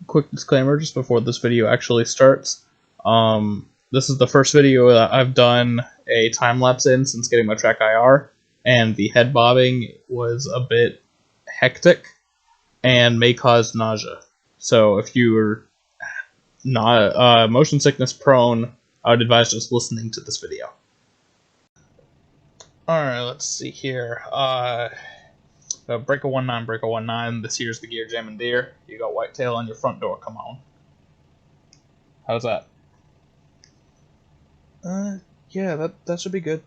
quick disclaimer just before this video actually starts. This is the first video that I've done a time-lapse in since getting my Track IR, and the head bobbing was a bit hectic and may cause nausea. So if you are not motion sickness prone, I would advise just listening to this video. Alright, let's see here. Breaker 19, Breaker 19, this here's the Gear Jamming Deer. You got Whitetail on your front door, come on. How's that? Yeah, that should be good.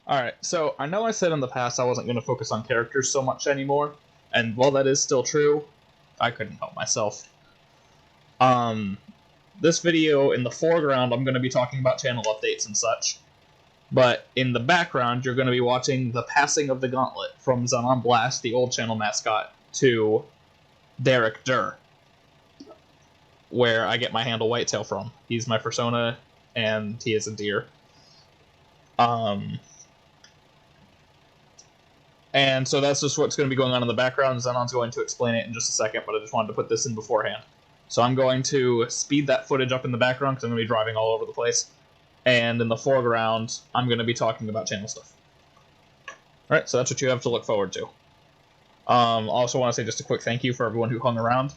Alright, so I know I said in the past I wasn't going to focus on characters so much anymore, and while that is still true, I couldn't help myself. This video, in the foreground, I'm going to be talking about channel updates and such, but in the background, you're going to be watching the passing of the Gauntlet from Xenon Blast, the old channel mascot, to Derrek, where I get my handle Whitetail from. He's my persona, and he is a deer. And so that's just what's going to be going on in the background. Xenon's going to explain it in just a second, but I just wanted to put this in beforehand. So I'm going to speed that footage up in the background because I'm going to be driving all over the place. And in the foreground, I'm going to be talking about channel stuff. Alright, so that's what you have to look forward to. Also want to say just a quick thank you for everyone who hung around.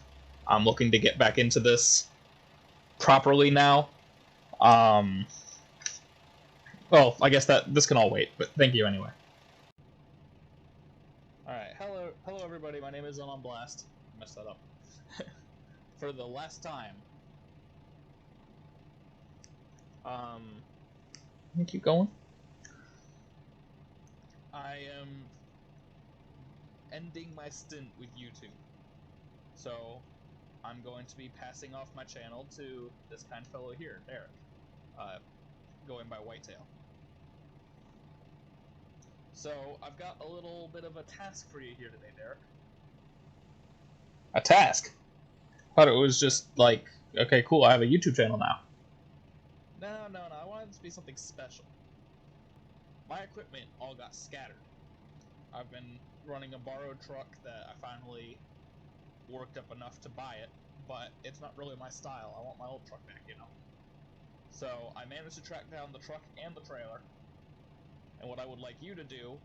I'm looking to get back into this properly now. Well, I guess that this can all wait, but thank you anyway. Alright, hello everybody, my name is Xenon Blast. I messed that up. For the last time. Keep going. I am ending my stint with YouTube. So, I'm going to be passing off my channel to this kind fellow here, Derrek. Going by Whitetail. So, I've got a little bit of a task for you here today, Derrek. A task? I thought it was just like, okay, cool, I have a YouTube channel now. No, I wanted it to be something special. My equipment all got scattered. I've been running a borrowed truck that I finally worked up enough to buy it, but it's not really my style. I want my old truck back, you know? So, I managed to track down the truck and the trailer. And what I would like you to do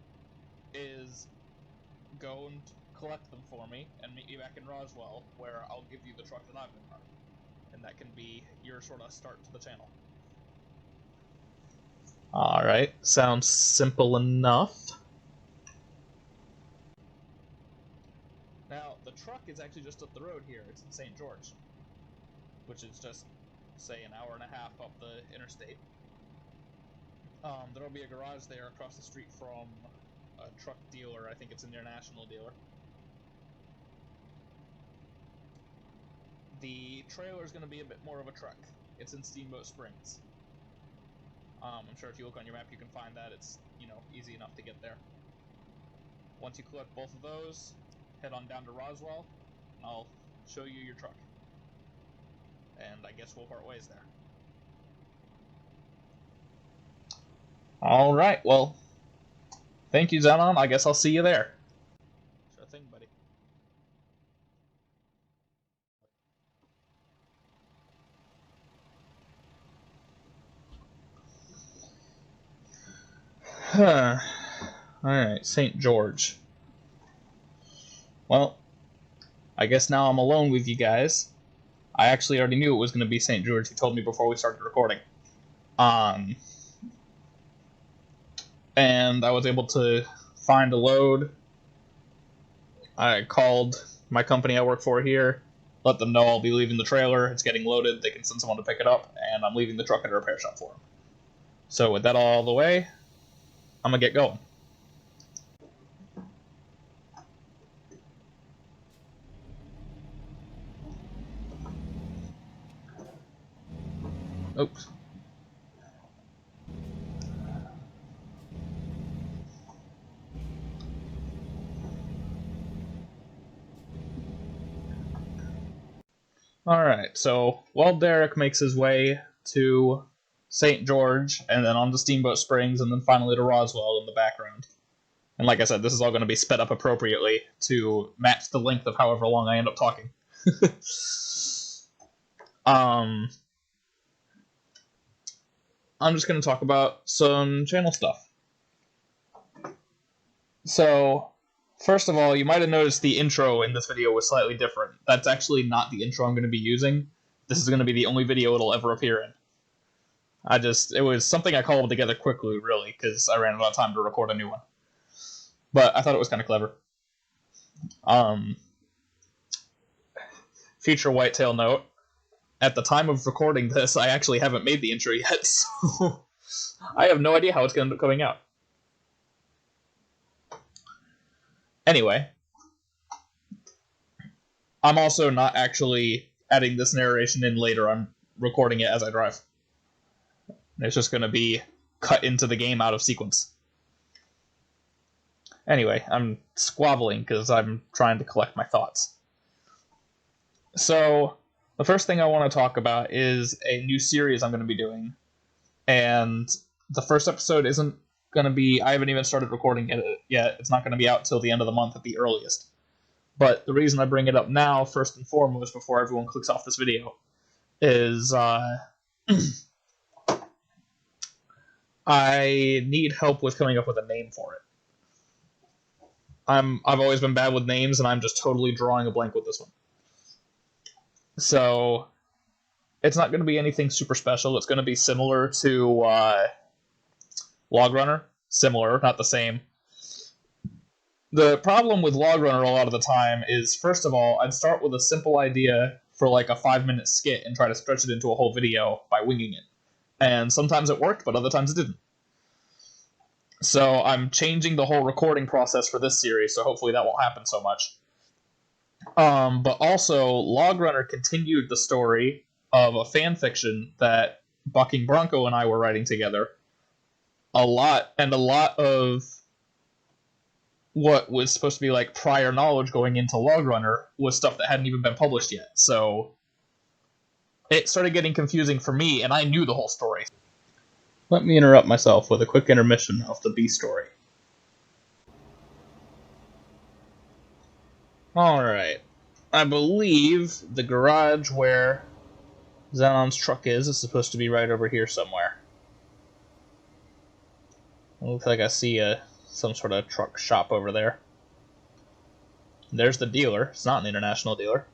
is go and collect them for me and meet me back in Roswell, where I'll give you the truck that I've been running. And that can be your sort of start to the channel. Alright, sounds simple enough. Now, the truck is actually just up the road here. It's in St. George, which is just, say, an hour and a half up the interstate. There'll be a garage there across the street from a truck dealer. I think it's an international dealer. The trailer is going to be a bit more of a trek. It's in Steamboat Springs. I'm sure if you look on your map you can find that. It's, you know, easy enough to get there. Once you collect both of those, head on down to Roswell, and I'll show you your truck. And I guess we'll part ways there. Alright, well, thank you, Xenon. I guess I'll see you there. Sure thing, buddy. Alright, St. George. Well, I guess now I'm alone with you guys. I actually already knew it was going to be St. George. You told me before we started recording. And I was able to find a load. I called my company I work for here, let them know I'll be leaving the trailer. It's getting loaded. They can send someone to pick it up, and I'm leaving the truck at a repair shop for them. So with that all the way, I'm going to get going. Oops. Alright, so while Derrek makes his way to St. George, and then on to Steamboat Springs, and then finally to Roswell in the background. And like I said, this is all going to be sped up appropriately to match the length of however long I end up talking. I'm just going to talk about some channel stuff. So, first of all, you might have noticed the intro in this video was slightly different. That's actually not the intro I'm going to be using. This is going to be the only video it'll ever appear in. It was something I cobbled together quickly, really, because I ran out of time to record a new one. But I thought it was kind of clever. Future Whitetail note. At the time of recording this, I actually haven't made the intro yet, so I have no idea how it's going to end up coming out. Anyway, I'm also not actually adding this narration in later. I'm recording it as I drive. It's just going to be cut into the game out of sequence. Anyway, I'm squabbling because I'm trying to collect my thoughts. So, the first thing I want to talk about is a new series I'm going to be doing. And the first episode isn't going to be... I haven't even started recording it yet. It's not going to be out till the end of the month at the earliest. But the reason I bring it up now, first and foremost, before everyone clicks off this video, is I need help with coming up with a name for it. I've always been bad with names, and I'm just totally drawing a blank with this one. So, it's not going to be anything super special. It's going to be similar to Log Runner. Similar, not the same. The problem with Log Runner a lot of the time is, first of all, I'd start with a simple idea for like a 5-minute skit and try to stretch it into a whole video by winging it. And sometimes it worked, but other times it didn't. So I'm changing the whole recording process for this series, so hopefully that won't happen so much. But also, Log Runner continued the story of a fan fiction that Bucking Bronco and I were writing together. A lot of what was supposed to be like prior knowledge going into Log Runner was stuff that hadn't even been published yet. So it started getting confusing for me, and I knew the whole story. Let me interrupt myself with a quick intermission of the B story. Alright. I believe the garage where Xenon's truck is supposed to be right over here somewhere. It looks like I see some sort of truck shop over there. There's the dealer. It's not an international dealer.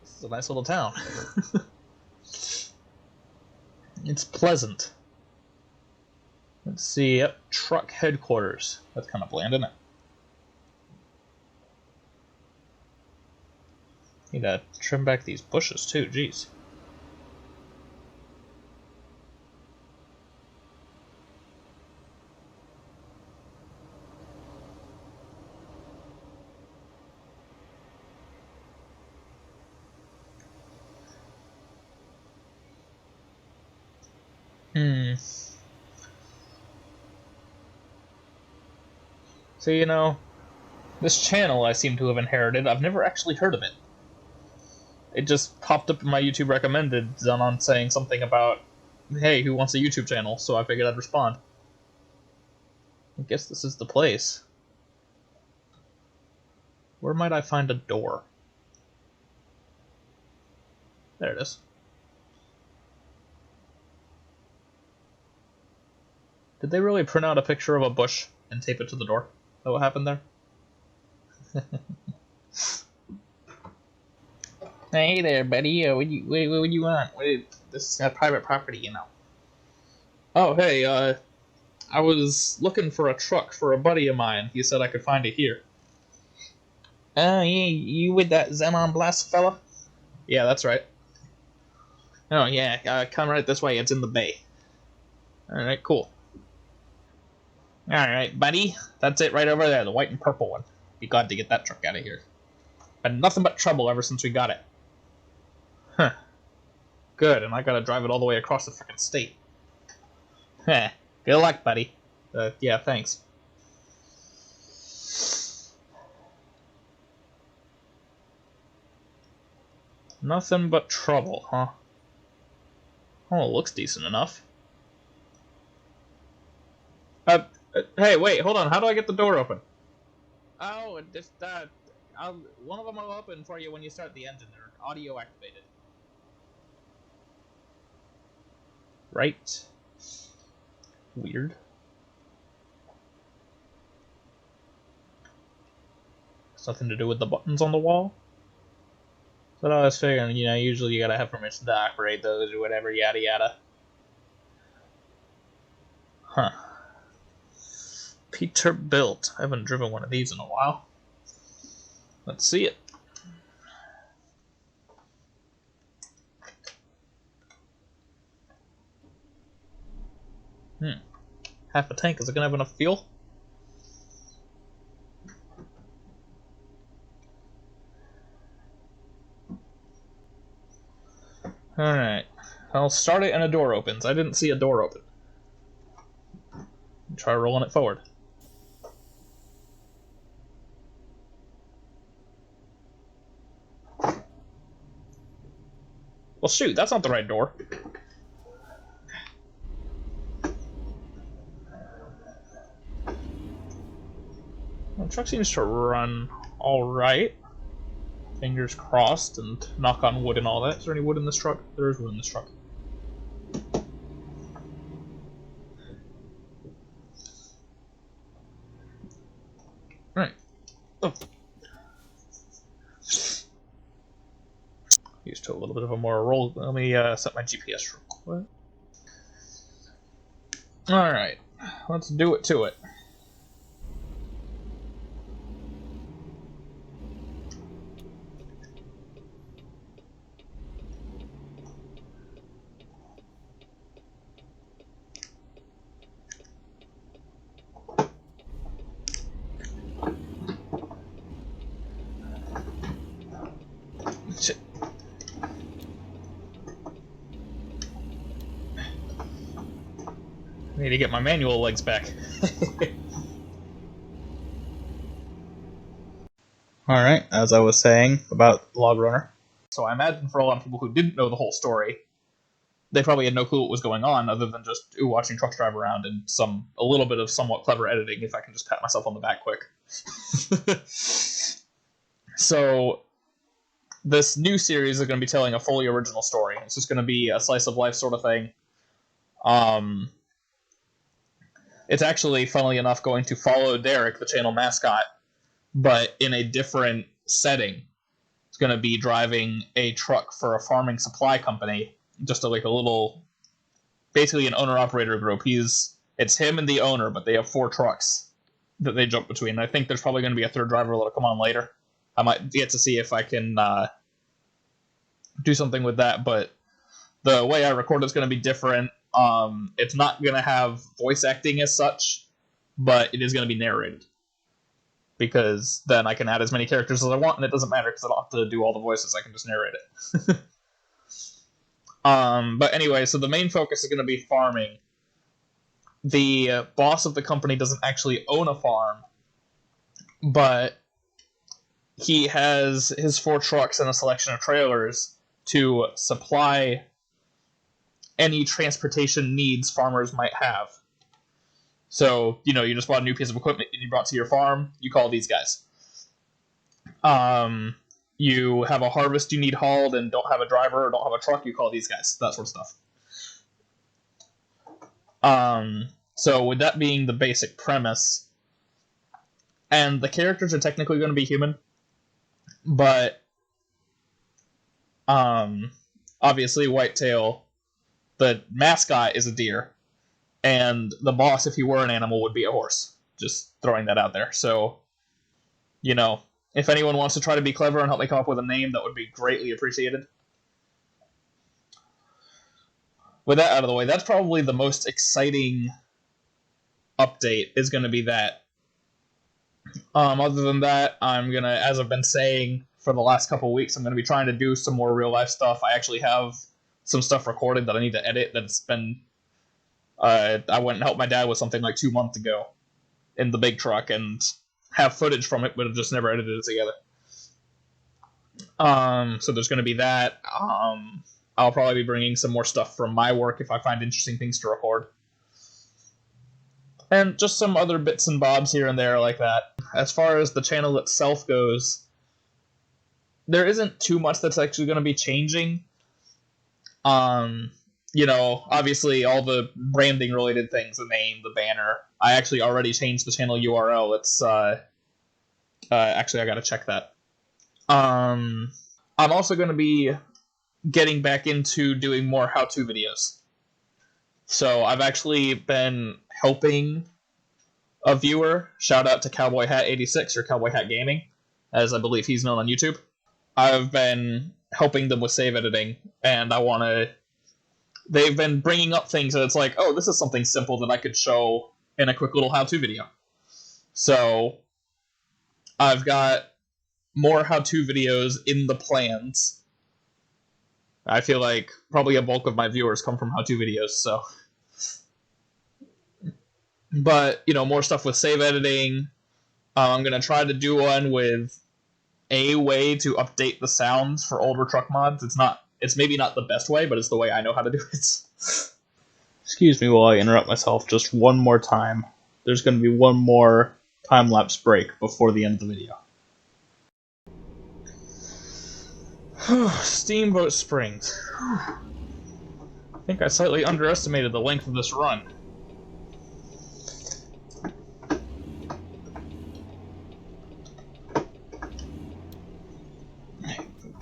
This is a nice little town. It's pleasant. Let's see, yep, truck headquarters. That's kind of bland, isn't it? Need to trim back these bushes too, jeez. So, you know, this channel I seem to have inherited, I've never actually heard of it. It just popped up in my YouTube recommended on saying something about, hey, who wants a YouTube channel? So I figured I'd respond. I guess this is the place. Where might I find a door? There it is. Did they really print out a picture of a bush and tape it to the door? Is that what happened there? Hey there, buddy. What do you want? This is private property, you know. Oh, hey, I was looking for a truck for a buddy of mine. He said I could find it here. Oh, yeah, you with that Xenon Blast fella? Yeah, that's right. Oh, yeah, come right this way. It's in the bay. Alright, cool. Alright, buddy. That's it right over there, the white and purple one. Be glad to get that truck out of here. Been nothing but trouble ever since we got it. Huh. Good, and I gotta drive it all the way across the freaking state. Heh. Good luck, buddy. Yeah, thanks. Nothing but trouble, huh? Oh, it looks decent enough. Hey, wait, hold on. How do I get the door open? Oh, just, one of them will open for you when you start the engine. They're audio activated. Right. Weird. Something to do with the buttons on the wall? But I was figuring, usually you gotta have permission to operate those or whatever, yada yada. Huh. Peterbilt. I haven't driven one of these in a while. Let's see it. Half a tank. Is it gonna have enough fuel? Alright. I'll start it and a door opens. I didn't see a door open. Try rolling it forward. Well, shoot, that's not the right door. The truck seems to run alright. Fingers crossed and knock on wood and all that. Is there any wood in this truck? There is wood in this truck. Alright. Oh. Used to a little bit of a more roll. Let me set my GPS real quick. Alright. Let's do it to it. I need to get my manual legs back. Alright, as I was saying about Log Runner. So I imagine for a lot of people who didn't know the whole story, they probably had no clue what was going on other than just watching trucks drive around and a little bit of somewhat clever editing, if I can just pat myself on the back quick. So this new series is going to be telling a fully original story. It's just going to be a slice of life sort of thing. It's actually, funnily enough, going to follow Derrek, the channel mascot, but in a different setting. It's going to be driving a truck for a farming supply company, just a little, basically an owner-operator group. It's him and the owner, but they have 4 trucks that they jump between. I think there's probably going to be a third driver that'll come on later. I might get to see if I can do something with that, but the way I record it's going to be different. It's not going to have voice acting as such, but it is going to be narrated. Because then I can add as many characters as I want, and it doesn't matter because I don't have to do all the voices. I can just narrate it. But anyway, so the main focus is going to be farming. The boss of the company doesn't actually own a farm, but he has his 4 trucks and a selection of trailers to supply any transportation needs farmers might have. So, you just bought a new piece of equipment and you brought to your farm, you call these guys. You have a harvest you need hauled and don't have a driver or don't have a truck, you call these guys. That sort of stuff. So with that being the basic premise, and the characters are technically going to be human, but obviously Whitetail, the mascot, is a deer, and the boss, if he were an animal, would be a horse. Just throwing that out there. So, if anyone wants to try to be clever and help me come up with a name, that would be greatly appreciated. With that out of the way, that's probably the most exciting update, is going to be that. Other than that, I'm going to, as I've been saying for the last couple weeks, I'm going to be trying to do some more real life stuff. I actually have some stuff recorded that I need to edit that's been... I went and helped my dad with something like 2 months ago in the big truck and have footage from it, but just never edited it together. So there's going to be that. I'll probably be bringing some more stuff from my work if I find interesting things to record. And just some other bits and bobs here and there like that. As far as the channel itself goes, there isn't too much that's actually going to be changing. Obviously all the branding related things, the name, the banner. I actually already changed the channel URL. It's, actually I gotta check that. I'm also going to be getting back into doing more how-to videos. So I've actually been helping a viewer, shout out to Cowboy Hat 86 or Cowboy Hat Gaming, as I believe he's known on YouTube. I've been helping them with save editing, and they've been bringing up things that it's like, oh, this is something simple that I could show in a quick little how-to video. So I've got more how-to videos in the plans. I feel like probably a bulk of my viewers come from how-to videos, so... But, more stuff with save editing. I'm going to try to do one with a way to update the sounds for older truck mods. It's maybe not the best way, but it's the way I know how to do it. Excuse me while I interrupt myself just one more time. There's going to be one more time-lapse break before the end of the video. Steamboat Springs. I think I slightly underestimated the length of this run.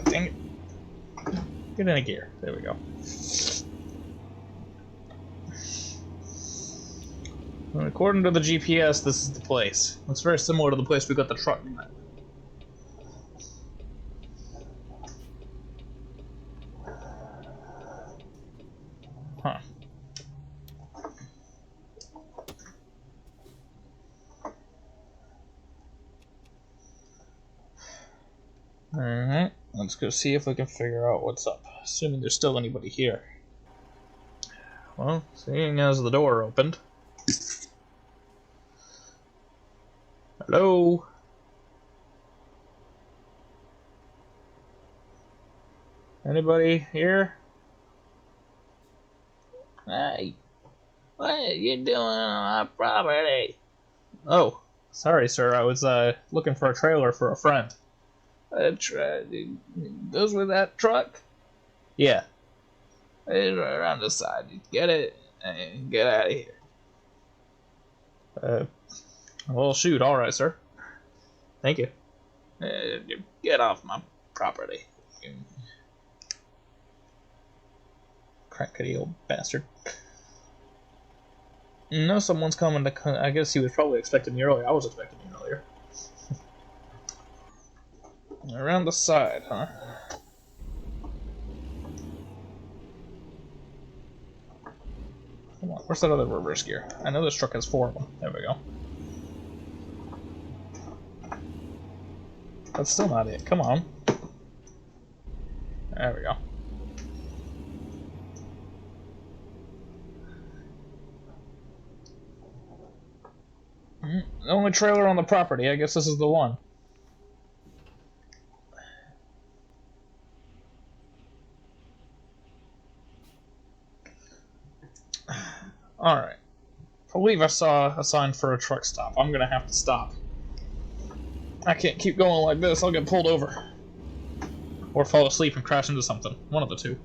Dang it. Get in a gear. There we go. And according to the GPS, this is the place. Looks very similar to the place we got the truck at. Huh. Alright, let's go see if we can figure out what's up. Assuming there's still anybody here. Well, seeing as the door opened. Hello? Anybody here? Hey, what are you doing on my property? Oh, sorry, sir. I was looking for a trailer for a friend. Goes with that truck? Yeah. It's right around the side. You get it and get out of here. Well, shoot. All right, sir. Thank you. Get off my property. Crackety old bastard. No, someone's coming to... I guess he was probably expecting me earlier. I was expecting you earlier. Around the side, huh? Come on, where's that other reverse gear? I know this truck has 4 of them. There we go. That's still not it. Come on. There we go. The only trailer on the property. I guess this is the one. Alright. I believe I saw a sign for a truck stop. I'm gonna have to stop. I can't keep going like this. I'll get pulled over. Or fall asleep and crash into something. One of the two.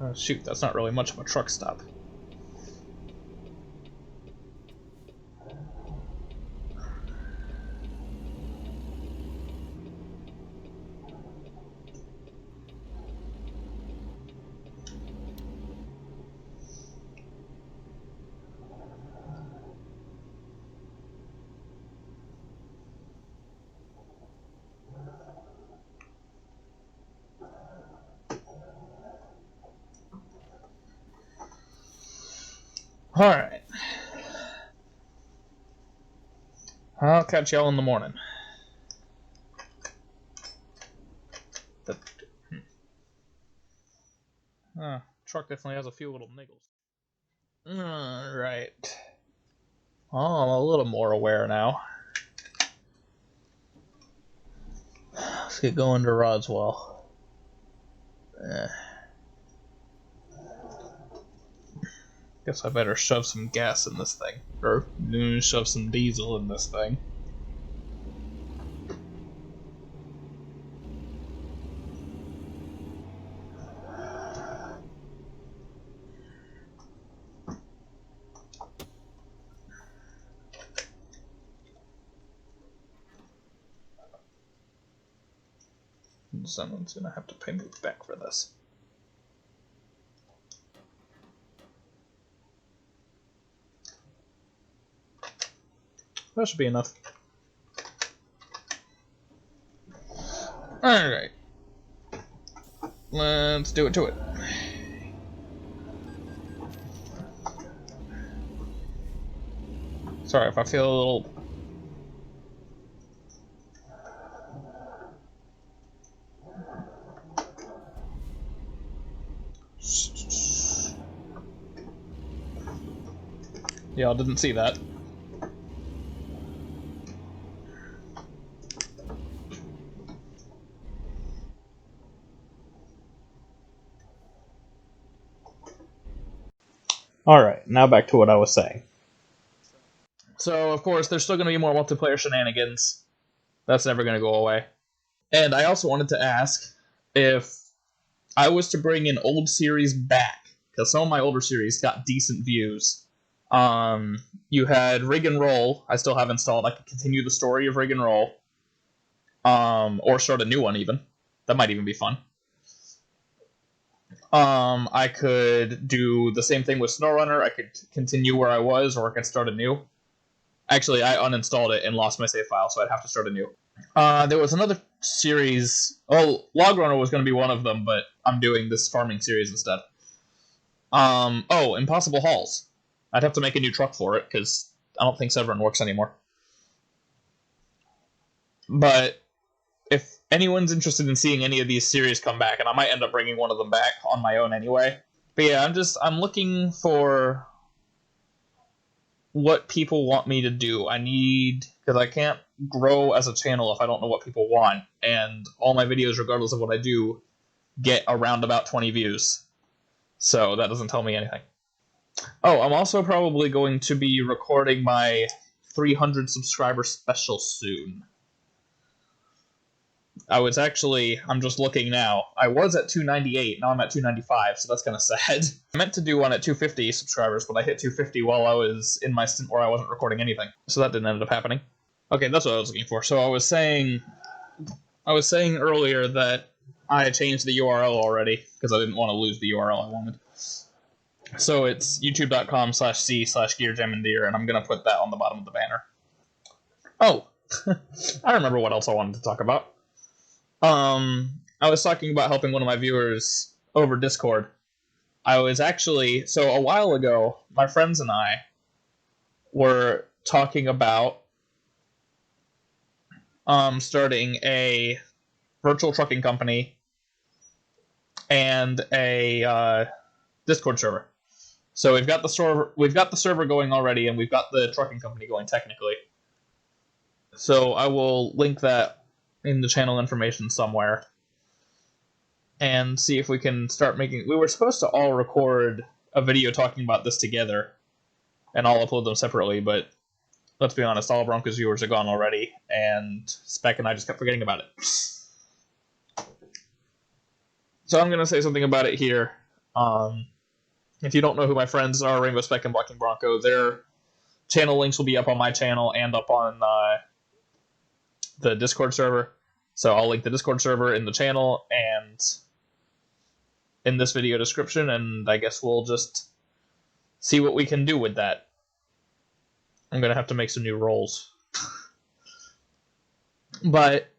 Oh, shoot, that's not really much of a truck stop. Alright. I'll catch y'all in the morning. Truck definitely has a few little niggles. Alright. Oh, I'm a little more aware now. Let's get going to Roswell. Guess I better shove some gas in this thing. Or shove some diesel in this thing. Someone's gonna have to pay me back for this. That should be enough. Alright. Let's do it to it. Sorry if I feel a little... Y'all didn't see that. Alright, now back to what I was saying. So, of course, there's still going to be more multiplayer shenanigans. That's never going to go away. And I also wanted to ask if I was to bring an old series back, because some of my older series got decent views. You had Rig and Roll, I still have installed. I could continue the story of Rig and Roll. Or start a new one, even. That might even be fun. I could do the same thing with SnowRunner. I could continue where I was, or I could start anew. Actually, I uninstalled it and lost my save file, so I'd have to start anew. There was another series. Oh, Log Runner was going to be one of them, but I'm doing this farming series instead. Impossible Hauls. I'd have to make a new truck for it, because I don't think Severin works anymore. But if anyone's interested in seeing any of these series come back, and I might end up bringing one of them back on my own anyway. But yeah, I'm looking for what people want me to do. Because I can't grow as a channel if I don't know what people want, and all my videos, regardless of what I do, get around about 20 views. So that doesn't tell me anything. Oh, I'm also probably going to be recording my 300 subscriber special soon. I'm just looking now. I was at 298, now I'm at 295, so that's kind of sad. I meant to do one at 250 subscribers, but I hit 250 while I was in my stint where I wasn't recording anything. So that didn't end up happening. Okay, that's what I was looking for. So I was saying earlier that I had changed the URL already, because I didn't want to lose the URL I wanted. So it's youtube.com/c/GearJamandDeer, and I'm going to put that on the bottom of the banner. Oh, I remember what else I wanted to talk about. I was talking about helping one of my viewers over Discord. So a while ago, my friends and I were talking about starting a virtual trucking company and a Discord server. So we've got the server going already, and we've got the trucking company going technically. So I will link that in the channel information somewhere and see if we can start making... We were supposed to all record a video talking about this together and I'll upload them separately, but let's be honest, all Broncos viewers are gone already, and Spec and I just kept forgetting about it. So I'm going to say something about it here. If you don't know who my friends are, Rainbow Spec and Blacking Bronco, their channel links will be up on my channel and up on the Discord server. So I'll link the Discord server in the channel and in this video description, and I guess we'll just see what we can do with that. I'm going to have to make some new roles. But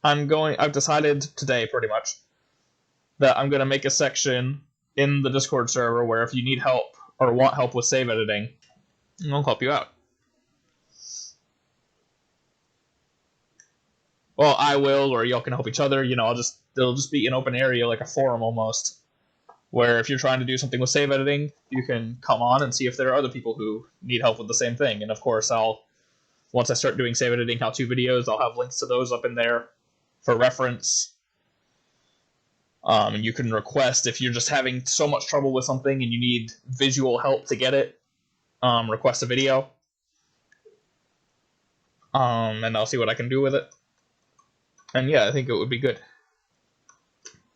I've decided today, pretty much, that I'm going to make a section in the Discord server where if you need help or want help with save editing, I'll help you out. Well, I will, or y'all can help each other. It'll just be an open area, like a forum almost, where if you're trying to do something with save editing, you can come on and see if there are other people who need help with the same thing. And of course, once I start doing save editing how-to videos, I'll have links to those up in there for reference. And you can request, if you're just having so much trouble with something and you need visual help to get it, request a video. And I'll see what I can do with it. And yeah, I think it would be good.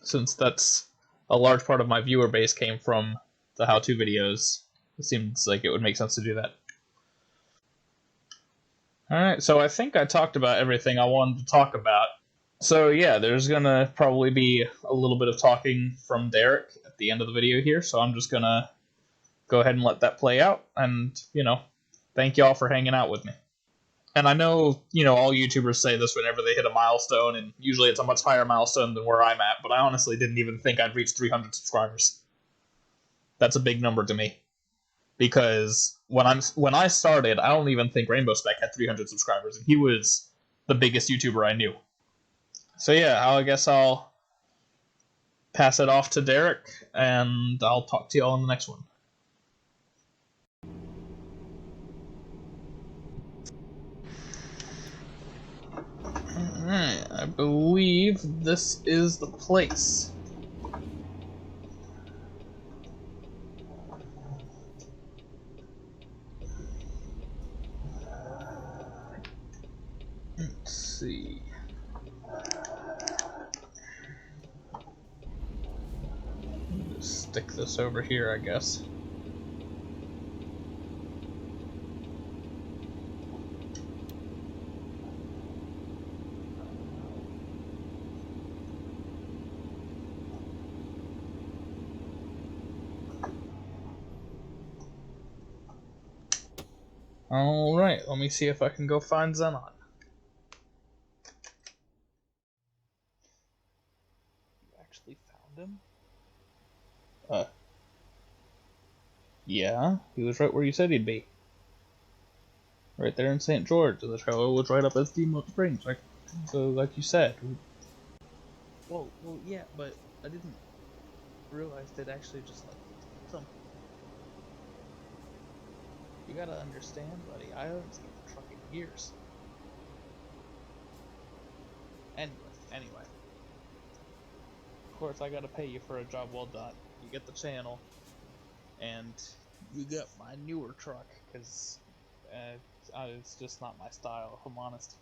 Since that's a large part of my viewer base came from the how-to videos, it seems like it would make sense to do that. Alright, so I think I talked about everything I wanted to talk about. So yeah, there's gonna probably be a little bit of talking from Derrek at the end of the video here, so I'm just gonna go ahead and let that play out, and, thank y'all for hanging out with me. And I know, all YouTubers say this whenever they hit a milestone, and usually it's a much higher milestone than where I'm at, but I honestly didn't even think I'd reach 300 subscribers. That's a big number to me. Because when I started, I don't even think Rainbow Spec had 300 subscribers, and he was the biggest YouTuber I knew. So yeah, I guess I'll pass it off to Derrek, and I'll talk to y'all in the next one. Alright, I believe this is the place. Let's see. Just stick this over here, I guess. Alright, let me see if I can go find Xenon. You actually found him? Yeah, he was right where you said he'd be. Right there in St. George, and the trailer was right up at Steamboat Springs, like you said. Well, yeah, but I didn't realize they'd actually just, some. You gotta understand, buddy, I haven't seen the truck in years. Anyway. Of course, I gotta pay you for a job well done. You get the channel, and you get my newer truck, because it's just not my style, if I'm honest.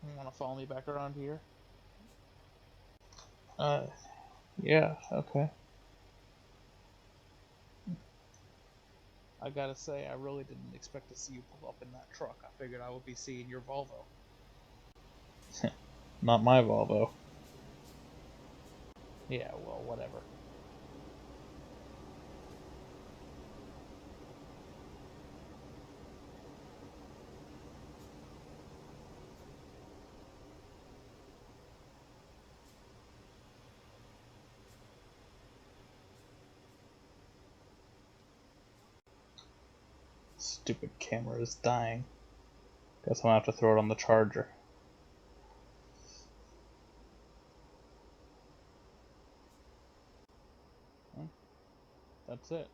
You wanna follow me back around here? Yeah, okay. I gotta say, I really didn't expect to see you pull up in that truck. I figured I would be seeing your Volvo. Not my Volvo. Yeah, well, whatever. Stupid camera is dying. Guess I'm gonna have to throw it on the charger. That's it.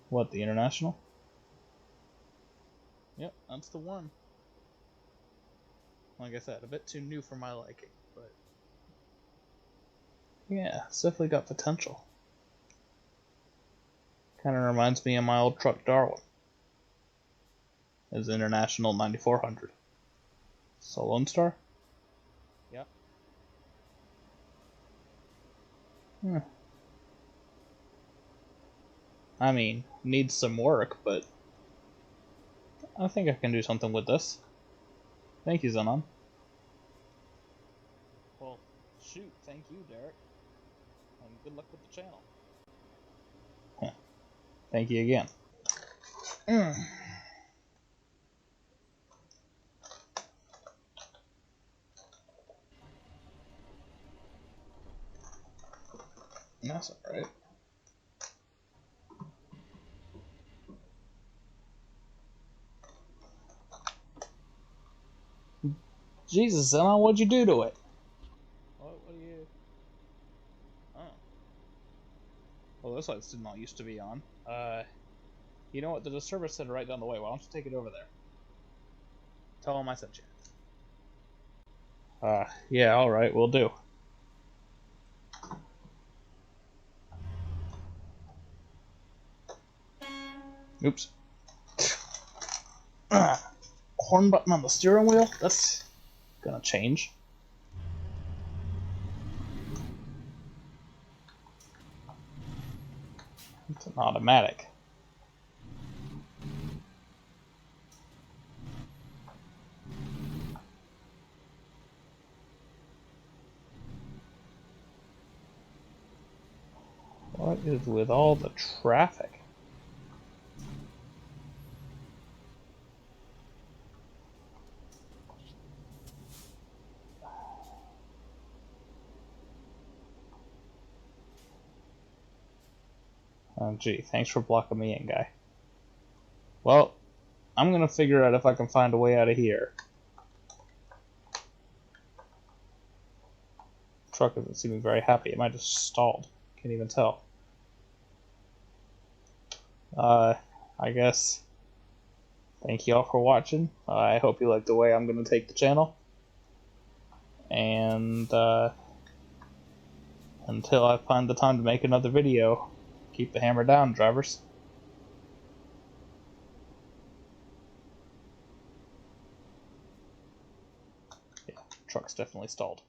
What, the International? Yep, that's the one. Like I said, a bit too new for my liking, but yeah, it's definitely got potential. Kinda reminds me of my old truck Darwin. It's International 9400. So Lone Star? Yep. I mean, needs some work, but I think I can do something with this. Thank you, Xenon. Well, shoot, thank you, Derrek. And good luck with the channel. Thank you again. That's alright. Jesus, Emma, what'd you do to it? What do you... Oh. Well, those lights did not used to be on. You know what? There's a service center right down the way. Why don't you take it over there? Tell them I sent you. Yeah, alright, we'll do. Oops. Horn button on the steering wheel? That's gonna change. It's an automatic. What is with all the traffic? Oh, gee, thanks for blocking me in, guy. Well, I'm gonna figure out if I can find a way out of here. The truck isn't seeming very happy. It might have stalled. Can't even tell. I guess. Thank you all for watching. I hope you like the way I'm gonna take the channel. And, until I find the time to make another video, keep the hammer down, drivers. Yeah, truck's definitely stalled.